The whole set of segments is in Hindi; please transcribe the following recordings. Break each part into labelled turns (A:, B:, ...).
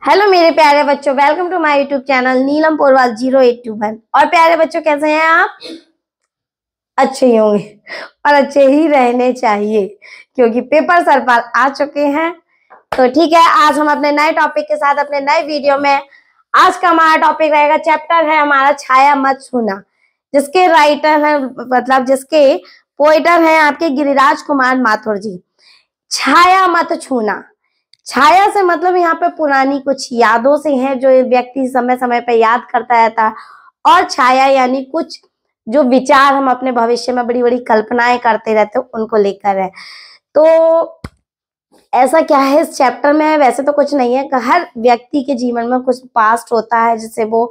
A: हेलो मेरे प्यारे बच्चों, welcome to my YouTube channel Neelam Porwal 0821। और प्यारे बच्चों, कैसे हैं आप? अच्छे ही होंगे और अच्छे ही रहने चाहिए क्योंकि पेपर सर पर आ चुके हैं। तो ठीक है, आज हम अपने नए टॉपिक के साथ अपने नए वीडियो में आज का हमारा टॉपिक रहेगा, चैप्टर है हमारा छाया मत छूना, जिसके राइटर हैं मतलब जिसके पोएटर हैं आपके गिरिराज कुमार माथुर जी। छाया मत छूना, छाया से मतलब यहाँ पे पुरानी कुछ यादों से है जो व्यक्ति समय समय पे याद करता रहता है, और छाया यानी कुछ जो विचार हम अपने भविष्य में बड़ी बड़ी कल्पनाएं करते रहते हैं उनको लेकर है। तो ऐसा क्या है इस चैप्टर में? वैसे तो कुछ नहीं है, हर व्यक्ति के जीवन में कुछ पास्ट होता है जिसे वो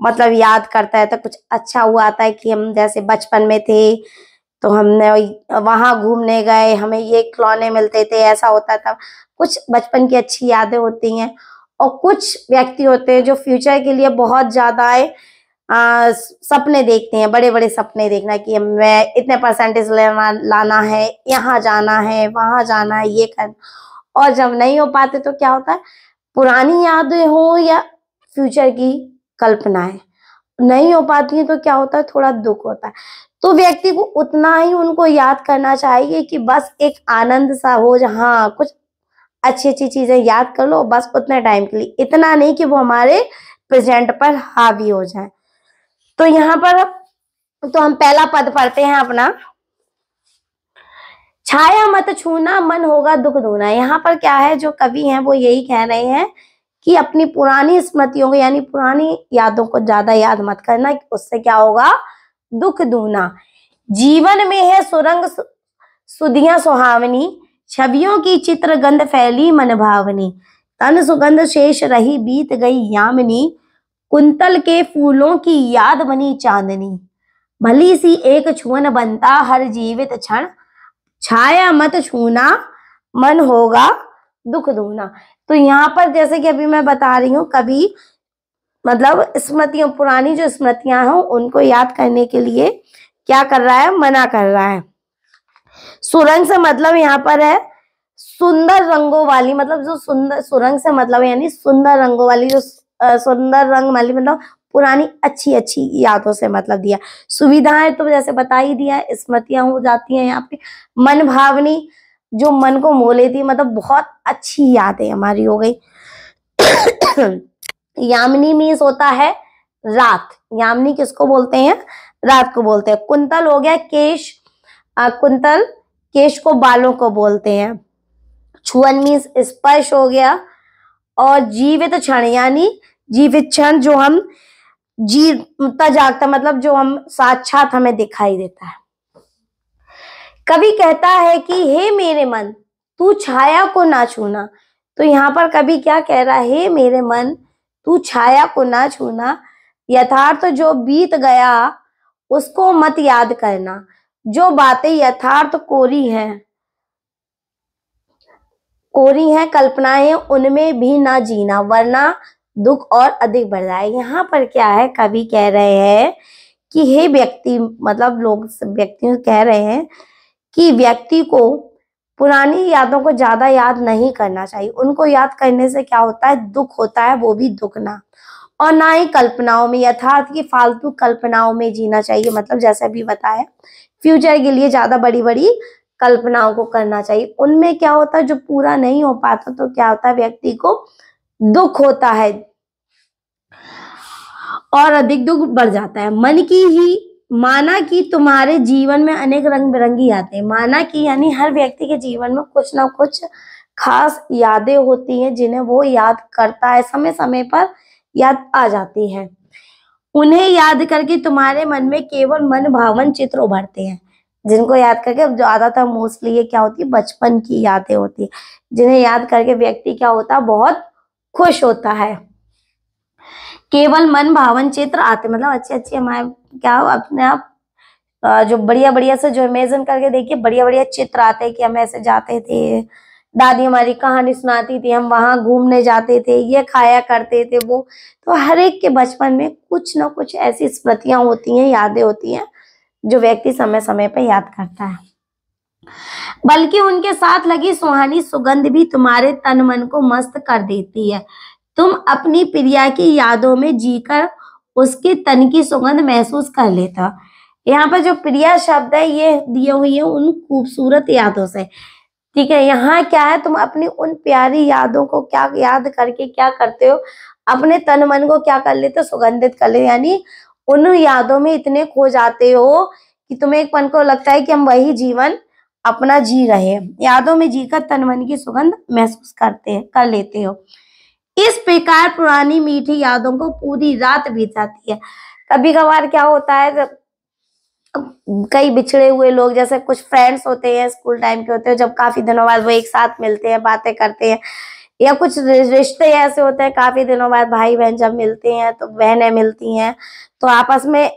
A: मतलब याद करता है। तो कुछ अच्छा हुआ आता है कि हम जैसे बचपन में थे तो हमने वहां घूमने गए, हमें ये खिलौने मिलते थे, ऐसा होता था। कुछ बचपन की अच्छी यादें होती हैं, और कुछ व्यक्ति होते हैं जो फ्यूचर के लिए बहुत ज्यादा सपने देखते हैं, बड़े बड़े सपने देखना कि मैं इतने परसेंटेज लाना है, यहाँ जाना है, वहां जाना है, ये करना। और जब नहीं हो पाते तो क्या होता है, पुरानी यादें हो या फ्यूचर की कल्पनाएं नहीं हो पाती है तो क्या होता है, थोड़ा दुख होता है। तो व्यक्ति को उतना ही उनको याद करना चाहिए कि बस एक आनंद सा हो, जहाँ कुछ अच्छी अच्छी चीजें याद कर लो, बस उतने टाइम के लिए, इतना नहीं कि वो हमारे प्रेजेंट पर हावी हो जाए। तो यहाँ पर तो हम पहला पद पढ़ते हैं अपना, छाया मत छूना मन होगा दुख दूना। यहाँ पर क्या है, जो कवि हैं वो यही कह रहे हैं कि अपनी पुरानी स्मृतियों को यानी पुरानी यादों को ज्यादा याद मत करना, उससे क्या होगा, दुख दूना। जीवन में है सुरंग सुधियां सुहावनी, छवियों की चित्र गंध फैली मन भावनी। तन सुगंध शेष रही बीत गई यामिनी, कुंतल के फूलों की याद बनी चांदनी। भली सी एक छुअन बनता हर जीवित क्षण, छाया मत छूना मन होगा दुख दूना। तो यहाँ पर जैसे कि अभी मैं बता रही हूँ, कभी मतलब स्मृतियों, पुरानी जो स्मृतियां हो उनको याद करने के लिए क्या कर रहा है, मना कर रहा है। सुरंग से मतलब यहाँ पर है सुंदर रंगों वाली, मतलब जो सुंदर, सुरंग से मतलब यानी सुंदर रंगों वाली, जो सुंदर रंग वाली मतलब पुरानी अच्छी अच्छी यादों से मतलब दिया। सुविधाएं तो जैसे बता ही दिया, स्मृतियां हो जाती हैं यहाँ पे। मन भावनी, जो मन को मोह लेती, मतलब बहुत अच्छी यादें हमारी हो गई। यामिनी मीन्स होता है रात, यामिनी किसको बोलते हैं, रात को बोलते हैं। कुंतल हो गया केश, कुंतल केश को, बालों को बोलते हैं। छुअन मीन्स स्पर्श हो गया, और जीवित क्षण यानी जीवित क्षण जो हम जीता जागता, मतलब जो हम साक्षात हमें दिखाई देता है। कवि कहता है कि हे मेरे मन तू छाया को ना छूना। तो यहाँ पर कवि क्या कह रहा है, हे मेरे मन तू छाया को ना छूना, यथार्थ जो बीत गया उसको मत याद करना, जो बातें यथार्थ कोरी हैं कल्पनाएं उनमें भी ना जीना, वरना दुख और अधिक बढ़ जाए। यहाँ पर क्या है, कवि कह रहे हैं कि हे व्यक्ति, मतलब लोग व्यक्ति कह रहे हैं कि व्यक्ति को पुरानी यादों को ज्यादा याद नहीं करना चाहिए। उनको याद करने से क्या होता है, दुख होता है, वो भी दुगना। और ना ही कल्पनाओं में, यथार्थ की फालतू कल्पनाओं में जीना चाहिए। मतलब जैसे अभी बताया, फ्यूचर के लिए ज्यादा बड़ी बड़ी कल्पनाओं को करना चाहिए। उनमें क्या होता है, जो पूरा नहीं हो पाता तो क्या होता है, व्यक्ति को दुख होता है और अधिक दुख बढ़ जाता है। मन की ही माना कि तुम्हारे जीवन में अनेक रंग बिरंगी यादें, माना कि यानी हर व्यक्ति के जीवन में कुछ ना कुछ खास यादें होती हैं जिन्हें वो याद करता है, समय समय पर याद आ जाती है। उन्हें याद करके तुम्हारे मन में केवल मन भावन चित्र उभरते हैं, जिनको याद करके, ज्यादातर मोस्टली ये क्या होती है, बचपन की यादें होती है, जिन्हें याद करके व्यक्ति क्या होता है, बहुत खुश होता है। केवल मन भावन चित्र आते, मतलब अच्छे अच्छे हमारे क्या अपने आप जो बढ़िया बढ़िया से जो इमेजिन करके देखिए, बढ़िया बढ़िया चित्र आते हैं कि हम ऐसे जाते थे, दादी हमारी कहानी सुनाती थी, हम वहां घूमने जाते थे, ये खाया करते थे वो। तो हर एक के बचपन में कुछ ना कुछ ऐसी स्मृतियां होती हैं, यादें होती हैं जो व्यक्ति समय समय पर याद करता है। बल्कि उनके साथ लगी सुहानी सुगंध भी तुम्हारे तन मन को मस्त कर देती है। तुम अपनी प्रिया की यादों में जीकर उसके तन की सुगंध महसूस कर लेता। यहाँ पर जो प्रिया शब्द है ये दिए हुई है उन खूबसूरत यादों से। ठीक है, यहाँ क्या है, तुम अपनी उन प्यारी यादों को क्या याद करके क्या करते हो, अपने तन मन को क्या कर लेते हो, सुगंधित कर लेते, यानी उन यादों में इतने खो जाते हो कि तुम्हें एक पल को लगता है कि हम वही जीवन अपना जी रहे हैं। यादों में जीकर तन मन की सुगंध महसूस कर लेते हो। इस प्रकार पुरानी मीठी यादों को पूरी रात बीत जाती है। कभी कभार क्या होता है, जब कई बिछड़े हुए लोग, जैसे कुछ फ्रेंड्स होते हैं स्कूल टाइम के होते हैं, जब काफी दिनों बाद वो एक साथ मिलते हैं, बातें करते हैं, या कुछ रिश्ते ऐसे होते हैं काफी दिनों बाद भाई बहन जब मिलते हैं, तो बहनें मिलती हैं, तो आपस में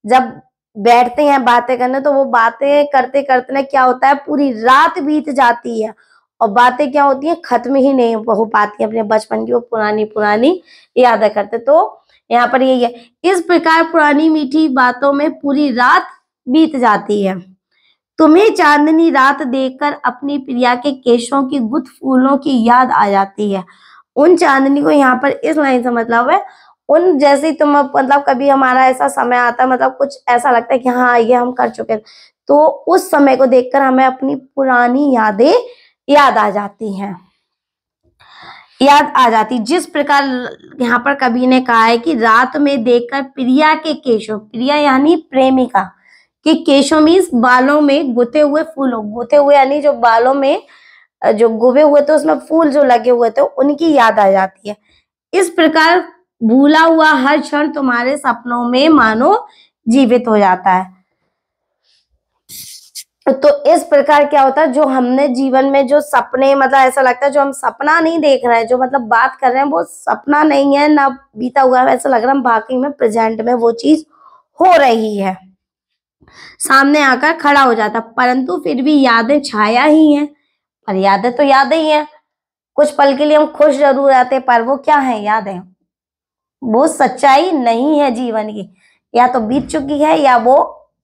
A: जब बैठते हैं बातें करने, तो वो बातें करते करते ना क्या होता है, पूरी रात बीत जाती है और बातें क्या होती हैं, खत्म ही नहीं हो पाती, अपने बचपन की वो पुरानी पुरानी यादें करते। तो यहाँ पर यही है, इस प्रकार पुरानी मीठी बातों में पूरी रात बीत जाती है। तुम्हें चांदनी रात देखकर अपनी प्रिया के केशों की गुथ फूलों की याद आ जाती है। उन चांदनी को यहाँ पर इस लाइन से मतलब है, उन जैसे तुम मतलब कभी हमारा ऐसा समय आता है, मतलब कुछ ऐसा लगता है कि हाँ ये हम कर चुके हैं, तो उस समय को देखकर हमें अपनी पुरानी यादें याद आ जाती हैं, याद आ जाती। जिस प्रकार यहाँ पर कवि ने कहा है कि रात में देखकर प्रिया के केशों, प्रिया यानी प्रेमिका के केशों मीन्स बालों में गुथे हुए फूलों, गुथे हुए यानी जो बालों में जो गुबे हुए थे उसमें फूल जो लगे हुए थे उनकी याद आ जाती है। इस प्रकार भूला हुआ हर क्षण तुम्हारे सपनों में मानो जीवित हो जाता है। तो इस प्रकार क्या होता है, जो हमने जीवन में जो सपने, मतलब ऐसा लगता है जो हम सपना नहीं देख रहे हैं, जो मतलब बात कर रहे हैं वो सपना नहीं है ना बीता हुआ है, ऐसा लग रहा है बाकी में प्रेजेंट में वो चीज हो रही है, सामने आकर खड़ा हो जाता, परंतु फिर भी यादें छाया ही हैं। पर यादें तो यादें ही हैं, कुछ पल के लिए हम खुश जरूर रहते, पर वो क्या है, यादें, वो सच्चाई नहीं है जीवन की, या तो बीत चुकी है या वो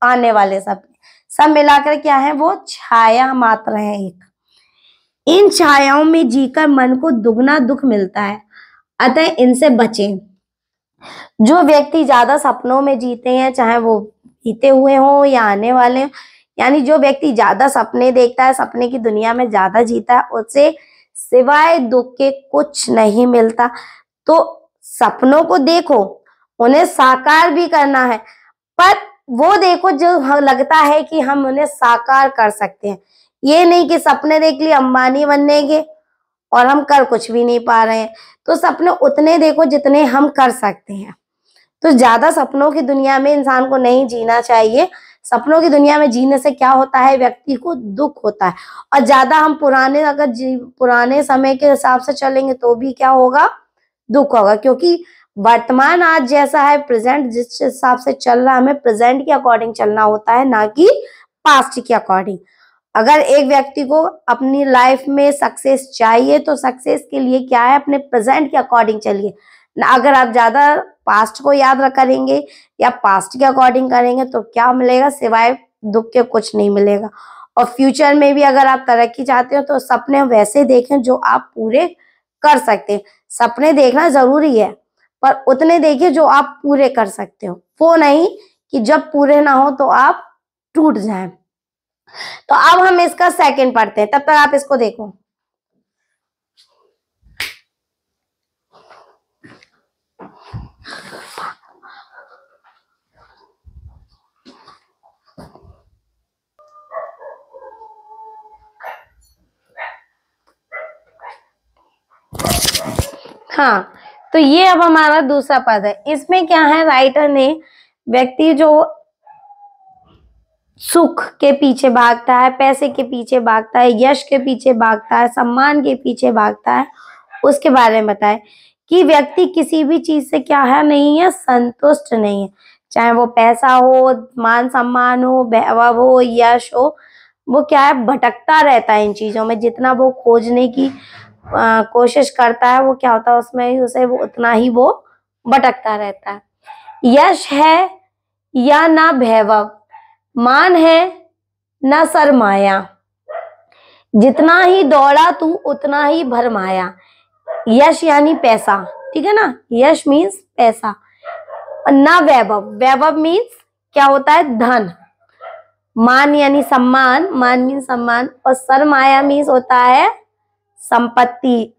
A: आने वाले सब मिलाकर क्या है, वो छाया मात्र है एक। इन छायाओं में जीकर मन को दुगना दुख मिलता है, अतः इनसे बचें। जो व्यक्ति ज्यादा सपनों में जीते हैं, चाहे वो बीते हुए हो या आने वाले हो, यानी जो व्यक्ति ज्यादा सपने देखता है, सपने की दुनिया में ज्यादा जीता है, उससे सिवाय दुख के कुछ नहीं मिलता। तो सपनों को देखो, उन्हें साकार भी करना है, पर वो देखो जो लगता है कि हम उन्हें साकार कर सकते हैं। ये नहीं कि सपने देख लिए अंबानी बनने के और हम कर कुछ भी नहीं पा रहे हैं। तो सपने उतने देखो जितने हम कर सकते हैं। तो ज्यादा सपनों की दुनिया में इंसान को नहीं जीना चाहिए। सपनों की दुनिया में जीने से क्या होता है, व्यक्ति को दुख होता है, और ज्यादा हम पुराने समय के हिसाब से चलेंगे तो भी क्या होगा, दुख होगा, क्योंकि वर्तमान आज जैसा है, प्रेजेंट जिस हिसाब से चल रहा है, हमें प्रेजेंट के अकॉर्डिंग चलना होता है, ना कि पास्ट के अकॉर्डिंग। अगर एक व्यक्ति को अपनी लाइफ में सक्सेस चाहिए तो सक्सेस के लिए क्या है, अपने प्रेजेंट के अकॉर्डिंग चलिए। अगर आप ज्यादा पास्ट को याद करेंगे या पास्ट के अकॉर्डिंग करेंगे तो क्या मिलेगा, सिवाय दुख के कुछ नहीं मिलेगा। और फ्यूचर में भी अगर आप तरक्की चाहते हो तो सपने वैसे देखें जो आप पूरे कर सकते हैं। सपने देखना जरूरी है, पर उतने देखिए जो आप पूरे कर सकते हो, वो नहीं कि जब पूरे ना हो तो आप टूट जाएं। तो अब हम इसका सेकंड पढ़ते हैं, तब तक आप इसको देखो। हाँ, तो ये अब हमारा दूसरा पद है। इसमें क्या है, राइटर ने व्यक्ति जो सुख के पीछे भागता है, पैसे के पीछे भागता है, यश के पीछे भागता है, सम्मान के पीछे भागता है, उसके बारे में बताए कि व्यक्ति किसी भी चीज से क्या है, नहीं है, संतुष्ट नहीं है। चाहे वो पैसा हो, मान सम्मान हो, वैभव हो, यश हो, वो क्या है, भटकता रहता है इन चीजों में। जितना वो खोजने की कोशिश करता है, वो क्या होता है उसमें उसे वो उतना ही वो भटकता रहता है। यश है या ना वैभव, मान है ना सरमाया, जितना ही दौड़ा तू उतना ही भरमाया। यश यानी पैसा, ठीक है ना, यश मीन्स पैसा। और ना वैभव, वैभव मीन्स क्या होता है, धन। मान यानी सम्मान, मान मीन्स सम्मान। और सरमाया मीन्स होता है संपत्ति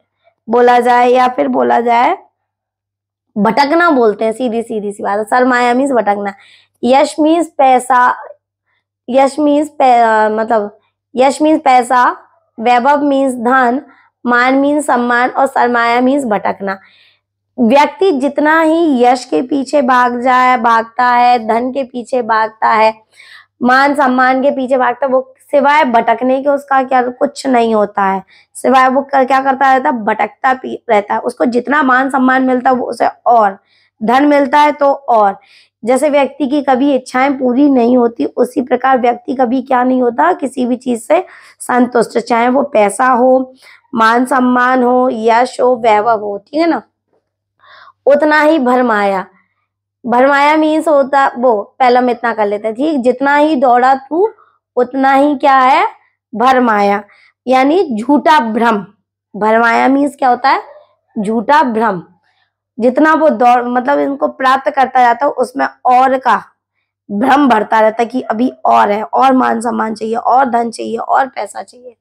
A: बोला जाए, या फिर बोला जाए भटकना बोलते हैं, सीधी सीधी सी बात है। सरमाया मीन्स भटकना। यश मीन्स पैसा, यश मीन्स मतलब यश मीन्स पैसा, वैभव मीन्स धन, मान मीन्स सम्मान, और सरमाया मीन्स भटकना। व्यक्ति जितना ही यश के पीछे भागता है, धन के पीछे भागता है, मान सम्मान के पीछे भागता है, वो सिवाय भटकने के उसका क्या कुछ नहीं होता है। सिवाय वो क्या करता रहता है, भटकता रहता है। उसको जितना मान सम्मान मिलता है वो उसे और धन मिलता है तो और। जैसे व्यक्ति की कभी इच्छाएं पूरी नहीं होती, उसी प्रकार व्यक्ति कभी क्या नहीं होता, किसी भी चीज से संतुष्ट, चाहे वो पैसा हो, मान सम्मान हो, यश हो, वैभव हो, ठीक है ना। उतना ही भरमाया, भरमाया मीन्स होता वो, पहला हम इतना कर लेते हैं, ठीक। जितना ही दौड़ा तू उतना ही क्या है, भरमाया, यानी झूठा भ्रम। भरमाया मीन्स क्या होता है, झूठा भ्रम। जितना वो दौड़ मतलब इनको प्राप्त करता जाता है उसमें और का भ्रम बढ़ता रहता है कि अभी और है, और मान सम्मान चाहिए, और धन चाहिए, और पैसा चाहिए।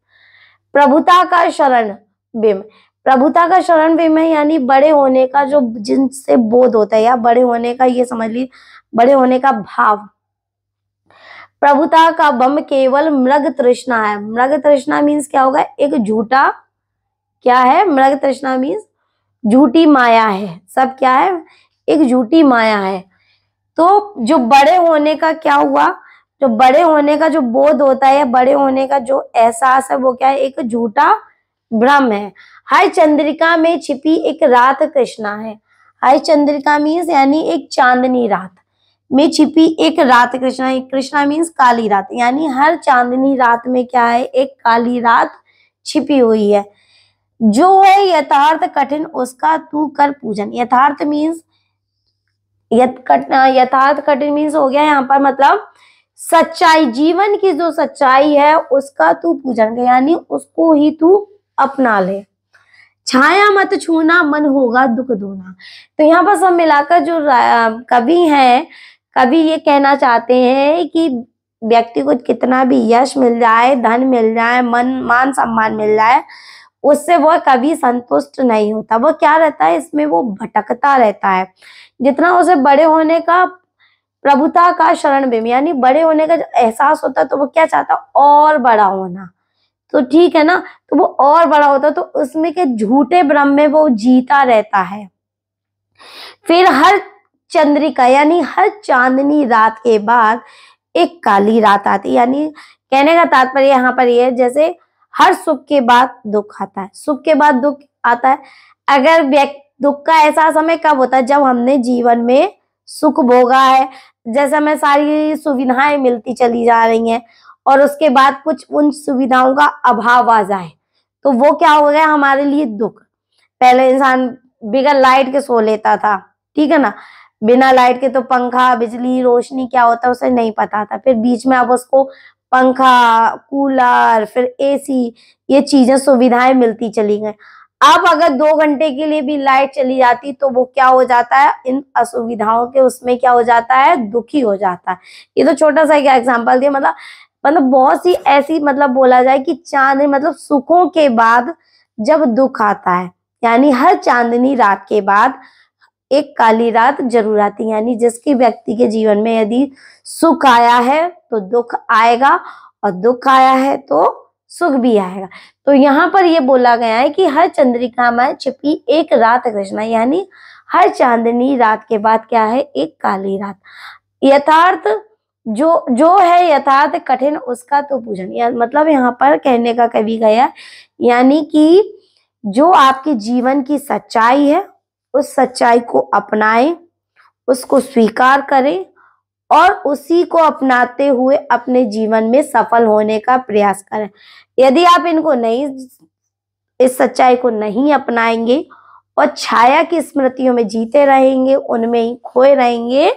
A: प्रभुता का शरण बिम, प्रभुता का शरण बिम है, यानी बड़े होने का जो जिनसे बोध होता है, या बड़े होने का ये समझ ली, बड़े होने का भाव। प्रभुता का बम केवल मृग तृष्णा है। मृग तृष्णा मीन्स क्या होगा, एक झूठा क्या है, मृग तृष्णा मीन्स झूठी माया है। सब क्या है, एक झूठी माया है। तो जो बड़े होने का क्या हुआ, जो बड़े होने का जो बोध होता है, बड़े होने का जो एहसास है, वो क्या है, एक झूठा भ्रम है। हर चंद्रिका में छिपी एक रात कृष्णा है। हर चंद्रिका मीन्स यानी एक चांदनी रात में छिपी एक रात कृष्णा। कृष्णा मीन्स काली रात, यानी हर चांदनी रात में क्या है, एक काली रात छिपी हुई है। जो है यथार्थ कठिन उसका तू कर पूजन। यथार्थ मीन्स यथार्थ कठिन मीन्स हो गया यहाँ पर मतलब सच्चाई, जीवन की जो सच्चाई है उसका तू पूजन कर, यानी उसको ही तू अपना ले। छाया मत छूना मन होगा दुख दूना। तो यहाँ पर सब मिलाकर जो कवि हैं, कवि ये कहना चाहते हैं कि व्यक्ति को कितना भी यश मिल जाए, धन मिल जाए, मान सम्मान मिल जाए, उससे वो कभी संतुष्ट नहीं होता। वो क्या रहता है, इसमें वो भटकता रहता है। जितना उसे बड़े होने का, प्रभुता का शरण बिम, यानी बड़े होने का जो एहसास होता है, तो वो क्या चाहता, और बड़ा होना। तो ठीक है ना, तो वो और बड़ा होता है, तो उसमें के झूठे भ्रम में वो जीता रहता है। फिर हर चंद्रिका यानी हर चांदनी रात के बाद एक काली रात आती, यानी कहने का तात्पर्य यहाँ पर यह है, जैसे हर सुख के बाद दुख आता है, सुख के बाद दुख आता है। अगर दुख का एहसास हमें कब होता है, जब हमने जीवन में सुख भोगा है, जैसे हमें सारी सुविधाएं मिलती चली जा रही हैं, और उसके बाद कुछ उन सुविधाओं का अभाव आ जाए, तो वो क्या हो गया हमारे लिए दुख। पहले इंसान बिना लाइट के सो लेता था, ठीक है ना, बिना लाइट के तो पंखा, बिजली, रोशनी क्या होता है उसे नहीं पता था। फिर बीच में अब उसको पंखा, कूलर, फिर एसी, ये चीजें सुविधाएं मिलती चली गई। अब अगर 2 घंटे के लिए भी लाइट चली जाती तो वो क्या हो जाता है, इन असुविधाओं के उसमें क्या हो जाता है, दुखी हो जाता है। ये तो छोटा सा क्या एग्जाम्पल दिया, मतलब बहुत सी ऐसी मतलब बोला जाए कि चांदनी मतलब सुखों के बाद जब दुख आता है, यानी हर चांदनी रात के बाद एक काली रात जरूर आती है। यानी जिसकी व्यक्ति के जीवन में यदि सुख आया है तो दुख आएगा, और दुख आया है तो सुख भी आएगा। तो यहाँ पर ये बोला गया है कि हर चंद्रिका में छिपी एक रात कृष्णा, यानी हर चांदनी रात के बाद क्या है, एक काली रात। यथार्थ जो है यथार्थ कठिन उसका तो पूजन, मतलब यहाँ पर कहने का कवि गया, यानी कि जो आपके जीवन की सच्चाई है उस सच्चाई को अपनाएं, उसको स्वीकार करें, और उसी को अपनाते हुए अपने जीवन में सफल होने का प्रयास करें। यदि आप इनको नहीं, इस सच्चाई को नहीं अपनाएंगे और छाया की स्मृतियों में जीते रहेंगे, उनमें ही खोए रहेंगे,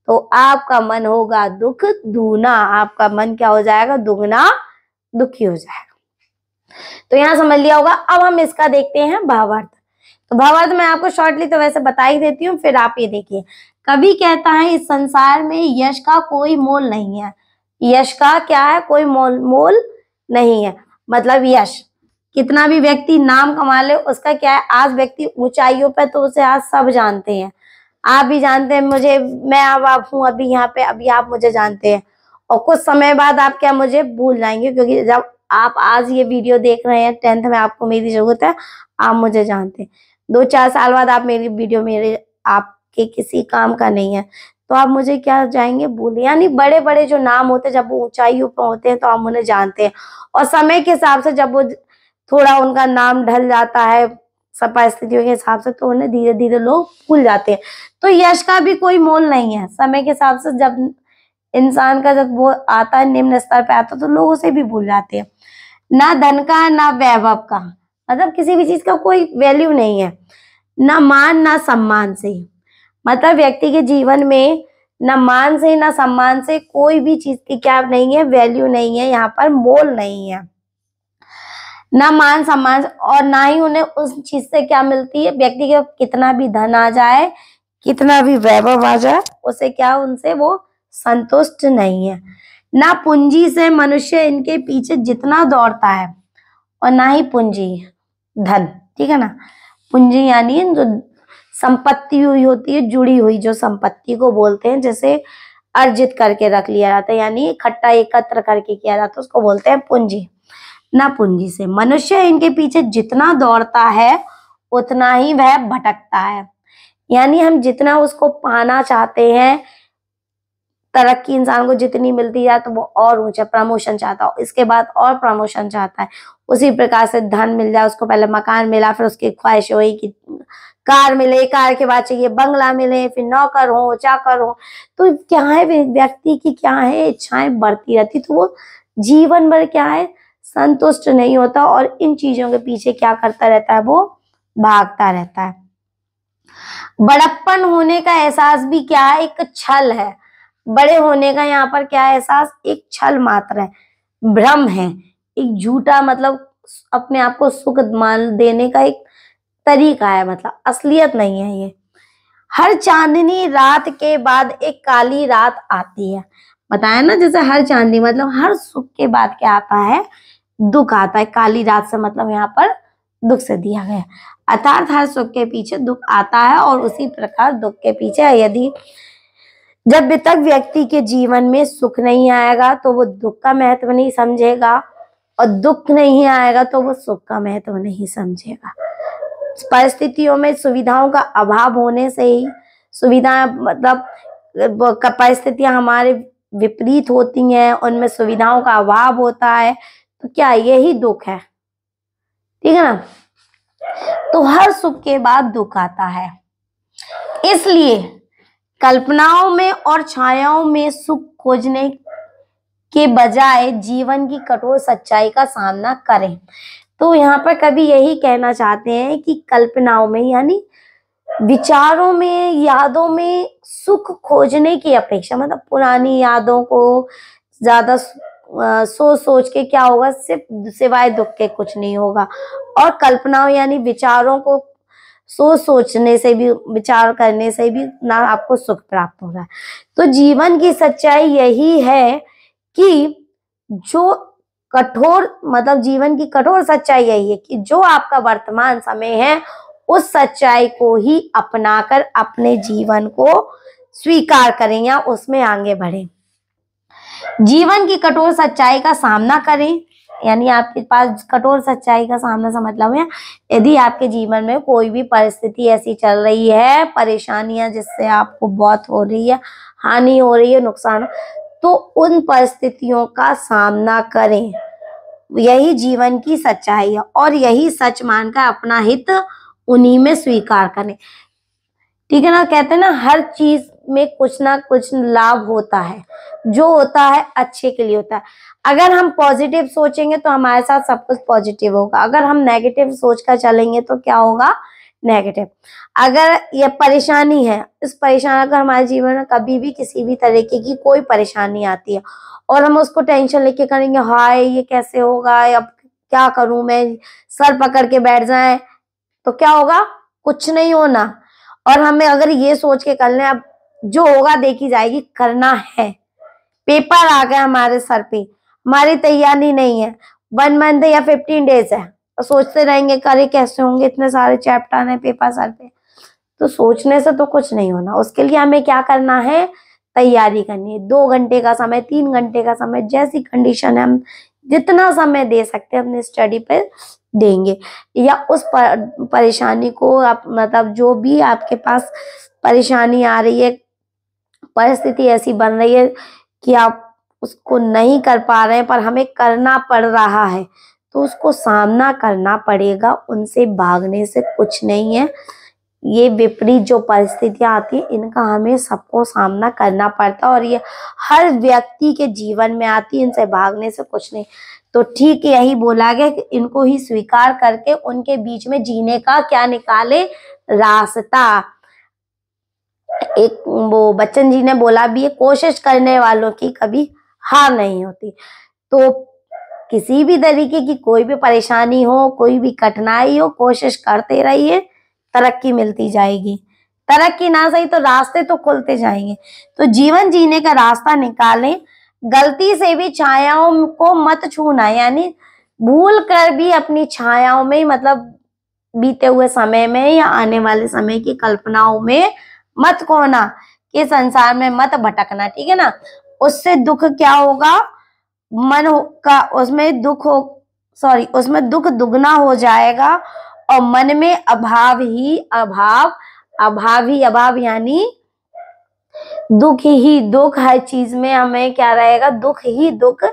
A: तो आपका मन होगा दुख दूना, आपका मन क्या हो जाएगा, दुगना दुखी हो जाएगा। तो यहाँ समझ लिया होगा। अब हम इसका देखते हैं भावार्थ। तो भावार्थ मैं आपको शॉर्टली तो वैसे बता ही देती हूँ, फिर आप ये देखिए। कवि कहता है इस संसार में यश का कोई मोल नहीं है। यश का क्या है, कोई मोल नहीं है। मतलब यश कितना भी व्यक्ति नाम कमा ले उसका क्या है, आज व्यक्ति ऊंचाइयों पे तो उसे आज सब जानते हैं, आप भी जानते हैं मुझे, मैं अब आप हूँ अभी यहाँ पे, अभी आप मुझे जानते हैं और कुछ समय बाद आप क्या मुझे भूल जाएंगे, क्योंकि जब आप आज ये वीडियो देख रहे हैं 10th में आपको मेरी जरूरत है, आप मुझे जानते हैं। 2-4 साल बाद आप मेरी वीडियो मेरे आपके किसी काम का नहीं है तो आप मुझे क्या जाएंगे भूल। यानी बड़े बड़े जो नाम होते हैं जब वो ऊंचाइयों पर होते हैं तो आप उन्हें जानते हैं, और समय के हिसाब से जब वो थोड़ा उनका नाम ढल जाता है सब परिस्थितियों के हिसाब से तो उन्हें धीरे धीरे लोग भूल जाते हैं। तो यश का भी कोई मोल नहीं है। समय के हिसाब से जब इंसान का जब वो आता है निम्न स्तर पे आता है तो लोग उसे भी भूल जाते हैं। ना धन का ना वैभव का, मतलब किसी भी चीज का कोई वैल्यू नहीं है। ना मान ना सम्मान से, मतलब व्यक्ति के जीवन में ना मान से ना सम्मान से कोई भी चीज की क्या नहीं है, वैल्यू नहीं है, यहाँ पर मोल नहीं है। ना मान सम्मान और ना ही उन्हें उस चीज से क्या मिलती है, व्यक्ति के कितना भी धन आ जाए कितना भी वैभव आ जाए उसे क्या उनसे वो संतुष्ट नहीं है। ना पूंजी से मनुष्य इनके पीछे जितना दौड़ता है और ना ही पूंजी धन, ठीक है ना। पूंजी यानी जो संपत्ति हुई होती है, जुड़ी हुई जो संपत्ति को बोलते हैं, जैसे अर्जित करके रख लिया जाता है यानी इकट्ठा एकत्र करके किया जाता है, उसको बोलते हैं पूंजी। ना पूंजी से मनुष्य इनके पीछे जितना दौड़ता है उतना ही वह भटकता है। यानी हम जितना उसको पाना चाहते हैं, तरक्की इंसान को जितनी मिलती है तो वो और ऊंचा प्रमोशन चाहता हो, इसके बाद और प्रमोशन चाहता है, उसी प्रकार से धन मिल जाए उसको, पहले मकान मिला फिर उसकी ख्वाहिश हुई कि कार मिले, कार के बाद चाहिए बंगला मिले, फिर नौकर हो चाकर हो, तो क्या है व्यक्ति की क्या है इच्छाएं बढ़ती रहती, तो वो जीवन भर क्या है संतुष्ट नहीं होता और इन चीजों के पीछे क्या करता रहता है, वो भागता रहता है। बड़प्पन होने का एहसास भी क्या है, एक छल है। बड़े होने का यहाँ पर क्या एहसास, एक छल मात्र है, भ्रम है, एक झूठा मतलब अपने आप को सुख मान देने का एक तरीका है, मतलब असलियत नहीं है ये। हर चांदनी रात के बाद एक काली रात आती है, बताया ना, जैसे हर चांदनी मतलब हर सुख के बाद क्या आता है, दुख आता है। काली रात से मतलब यहाँ पर दुख से दिया गया, अर्थात हर सुख के पीछे दुख आता है और उसी प्रकार दुख के पीछे यदि जब तक व्यक्ति के जीवन में सुख नहीं आएगा तो वो दुख का महत्व नहीं समझेगा और दुख नहीं आएगा तो वो सुख का महत्व नहीं समझेगा। परिस्थितियों में सुविधाओं का अभाव होने से ही, सुविधा मतलब परिस्थितियां हमारे विपरीत होती हैं, उनमें सुविधाओं का अभाव होता है, तो क्या यही दुख है, ठीक है ना। तो हर सुख के बाद दुख आता है, इसलिए कल्पनाओं में और छायाओं में सुख खोजने के बजाय जीवन की कठोर सच्चाई का सामना करें। तो यहाँ पर कवि यही कहना चाहते हैं कि कल्पनाओं में यानी विचारों में, यादों में सुख खोजने की अपेक्षा, मतलब पुरानी यादों को ज्यादा सोच सोच के क्या होगा, सिर्फ सिवाय दुख के कुछ नहीं होगा। और कल्पनाओं यानी विचारों को सोचने से भी, विचार करने से भी ना आपको सुख प्राप्त होगा। तो जीवन की सच्चाई यही है कि जो कठोर मतलब जीवन की कठोर सच्चाई यही है कि जो आपका वर्तमान समय है उस सच्चाई को ही अपनाकर अपने जीवन को स्वीकार करें या उसमें आगे बढ़ें। जीवन की कठोर सच्चाई का सामना करें, यानी आपके पास कठोर सच्चाई का सामना से मतलब है यदि आपके जीवन में कोई भी परिस्थिति ऐसी चल रही है, परेशानियां जिससे आपको बहुत हो रही है, हानि हो रही है, नुकसान, तो उन परिस्थितियों का सामना करें। यही जीवन की सच्चाई है और यही सच मानकर अपना हित उन्हीं में स्वीकार करें, ठीक है ना। कहते हैं ना हर चीज में कुछ ना कुछ लाभ होता है, जो होता है अच्छे के लिए होता है। अगर हम पॉजिटिव सोचेंगे तो हमारे साथ सब कुछ पॉजिटिव होगा, अगर हम नेगेटिव सोचकर चलेंगे तो क्या होगा, नेगेटिव। अगर ये परेशानी है, इस परेशानी अगर हमारे जीवन में कभी भी किसी भी तरीके की कोई परेशानी आती है और हम उसको टेंशन लेके करेंगे, हाय ये कैसे होगा, अब क्या करूं मैं, सर पकड़ के बैठ जाए, तो क्या होगा, कुछ नहीं होना। और हमें अगर ये सोच के कर लें अब जो होगा देखी जाएगी, करना है। पेपर आ गए हमारे सर पे, हमारी तैयारी नहीं है, 1 मंथ या 15 डेज है, और सोचते रहेंगे करे कैसे होंगे, इतने सारे चैप्टर हैं पेपर सर पे। तो सोचने से तो कुछ नहीं होना। उसके लिए हमें क्या करना है, तैयारी करनी है। 2 घंटे का समय, 3 घंटे का समय, जैसी कंडीशन है हम जितना समय दे सकते हैं अपनी स्टडी पे देंगे। या उस परेशानी को आप मतलब जो भी आपके पास परेशानी आ रही है, परिस्थिति ऐसी बन रही है कि आप उसको नहीं कर पा रहे हैं पर हमें करना पड़ रहा है, तो उसको सामना करना पड़ेगा। उनसे भागने से कुछ नहीं है। ये विपरीत जो परिस्थितियां आती है इनका हमें सबको सामना करना पड़ता है, और ये हर व्यक्ति के जीवन में आती है। इनसे भागने से कुछ नहीं। तो ठीक यही बोला गया कि इनको ही स्वीकार करके उनके बीच में जीने का क्या निकाले रास्ता। एक वो बच्चन जी ने बोला भी है, कोशिश करने वालों की कभी हार नहीं होती। तो किसी भी तरीके की कोई भी परेशानी हो, कोई भी कठिनाई हो, कोशिश करते रहिए, तरक्की मिलती जाएगी। तरक्की ना सही तो रास्ते तो खुलते जाएंगे। तो जीवन जीने का रास्ता निकालें। गलती से भी छायाओं को मत छूना, यानी भूल कर भी अपनी छायाओं में मतलब बीते हुए समय में या आने वाले समय की कल्पनाओं में मत खोना, कि संसार में मत भटकना, ठीक है ना। उससे दुख क्या होगा, मन का उसमें दुख हो उसमें दुख दुगना हो जाएगा, और मन में अभाव ही अभाव यानी दुख ही दुख। हर चीज में हमें क्या रहेगा, दुख ही दुख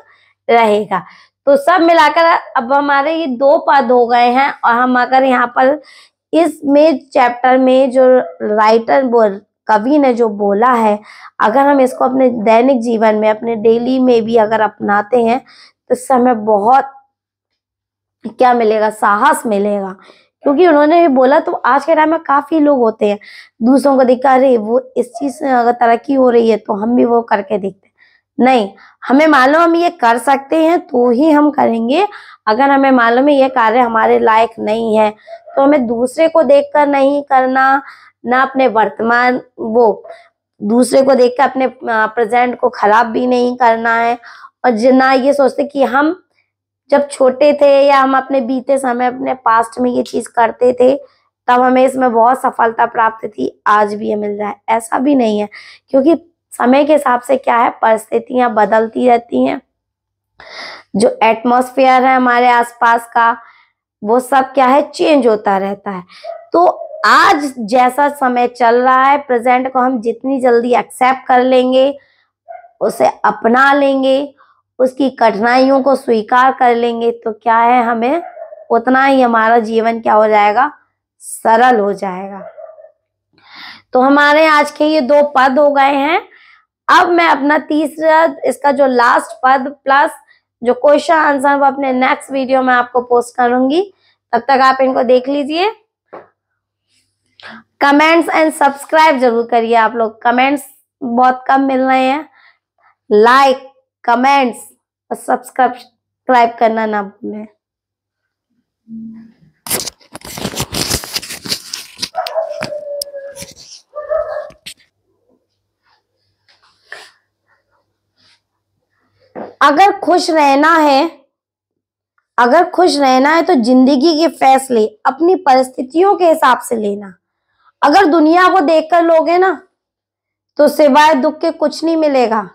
A: रहेगा। तो सब मिलाकर अब हमारे ये 2 पद हो गए हैं। और हम अगर यहाँ पर इसमें चैप्टर में जो राइटर कवि ने जो बोला है, अगर हम इसको अपने दैनिक जीवन में, अपने डेली में भी अगर अपनाते हैं तो इससे हमें बहुत क्या मिलेगा, साहस मिलेगा। क्योंकि उन्होंने भी बोला, तो आज के टाइम में काफी लोग होते हैं दूसरों को देखकर, अरे वो इस चीज से अगर तरक्की हो रही है तो हम भी वो करके देखते हैं। नहीं, हमें मालूम हम ये कर सकते हैं तो ही हम करेंगे। अगर हमें मालूम है ये कार्य हमारे लायक नहीं है तो हमें दूसरे को देखकर नहीं करना, ना अपने वर्तमान दूसरे को देखकर अपने प्रेजेंट को खराब भी नहीं करना है। और ना ये सोचते कि हम जब छोटे थे या हम अपने बीते समय अपने पास्ट में ये चीज करते थे तब हमें इसमें बहुत सफलता प्राप्त थी, आज भी ये मिल रहा है, ऐसा भी नहीं है। क्योंकि समय के हिसाब से क्या है, परिस्थितियां बदलती रहती हैं। जो एटमॉस्फेयर है हमारे आसपास का वो सब क्या है, चेंज होता रहता है। तो आज जैसा समय चल रहा है, प्रेजेंट को हम जितनी जल्दी एक्सेप्ट कर लेंगे, उसे अपना लेंगे, उसकी कठिनाइयों को स्वीकार कर लेंगे, तो क्या है, हमें उतना ही हमारा जीवन क्या हो जाएगा, सरल हो जाएगा। तो हमारे आज के ये 2 पद हो गए हैं। अब मैं अपना तीसरा, इसका जो लास्ट पद प्लस जो क्वेश्चन आंसर वो अपने नेक्स्ट वीडियो में आपको पोस्ट करूंगी। तब तक आप इनको देख लीजिए। कमेंट्स एंड सब्सक्राइब जरूर करिए। आप लोग कमेंट्स बहुत कम मिल रहे हैं, लाइक, कमेंट्स और सब्सक्राइब करना ना भूलें। अगर खुश रहना है तो जिंदगी के फैसले अपनी परिस्थितियों के हिसाब से लेना। अगर दुनिया को देखकर लोगे ना तो सिवाय दुख के कुछ नहीं मिलेगा।